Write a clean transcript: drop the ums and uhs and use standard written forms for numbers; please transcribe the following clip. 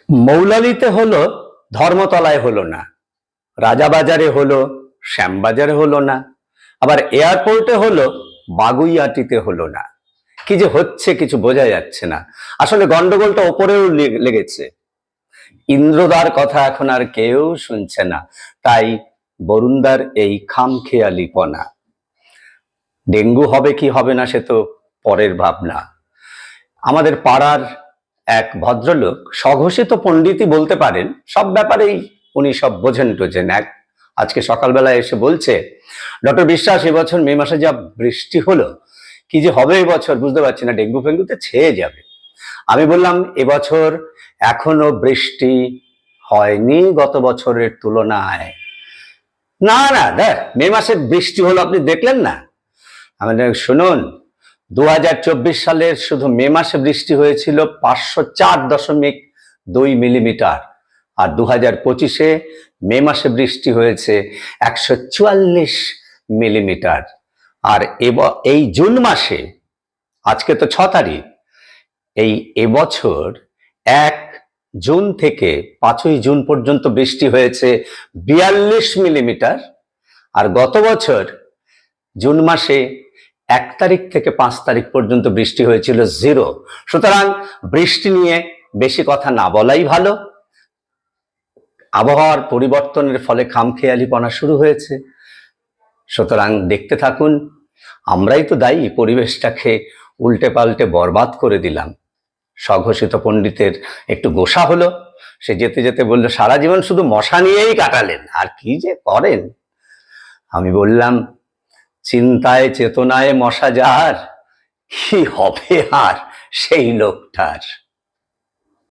মৌলালিতে হলো, ধর্মতলায় হলো না, রাজাবাজারে হলো, শ্যামবাজারে হলো না, আবার এয়ারপোর্টে হলো, বাগুইআটিতে হলো না। কি যে হচ্ছে কিছু বোঝা যাচ্ছে না। আসলে গন্ডগোলটা ওপরেও লেগেছে। ইন্দ্রদার কথা এখন আর কেউ শুনছে না, তাই বরুণদার এই খামখেয়ালিপনা। ডেঙ্গু হবে কি হবে না সে তো পরের ভাবনা। আমাদের পাড়ার এক ভদ্রলোক, স্বঘোষিত পণ্ডিতই বলতে পারেন, সব ব্যাপারেই উনি সব বোঝেন টোঝেন। আজকে সকালবেলায় এসে বলছে, ডক্টর বিশ্বাস, এবছর মে মাসে যা বৃষ্টি হলো, কি যে হবে এবছর বুঝতে পারছি না, ডেঙ্গু ফেঙ্গুতে ছেয়ে যাবে। আমি বললাম, এবছর এখনো বৃষ্টি হয়নি গত বছরের তুলনায়। না না দেখ, মে মাসে বৃষ্টি হলো আপনি দেখলেন না? আমি শুনুন, 2024 সালের শুধু মে মাসে বৃষ্টি হয়েছিল 504.2 মিলিমিটার, আর 2025-এ মে মাসে বৃষ্টি হয়েছে 144 মিলিমিটার। আর এই জুন মাসে, আজকে তো 6 তারিখ, এই এবছর 1 জুন থেকে 5ই জুন পর্যন্ত বৃষ্টি হয়েছে 42 মিলিমিটার, আর গত বছর জুন মাসে 1 তারিখ থেকে 5 তারিখ পর্যন্ত বৃষ্টি হয়েছিল 0। সুতরাং বৃষ্টি নিয়ে বেশি কথা না বলাই ভালো। আবহাওয়ার পরিবর্তনের ফলে খামখেয়ালিপনা শুরু হয়েছে। সুতরাং দেখতে থাকুন। আমরাই তো দায়ী, পরিবেশটাকে উল্টে পাল্টে বরবাদ করে দিলাম। স্বঘোষিত পণ্ডিতের একটু গোসা হলো, সে যেতে যেতে বলল, সারা জীবন শুধু মশা নিয়েই কাটালেন, আর কি যে করেন। আমি বললাম, চিন্তায় চেতনায় মশা যার, কি হবে আর সেই লোকটার।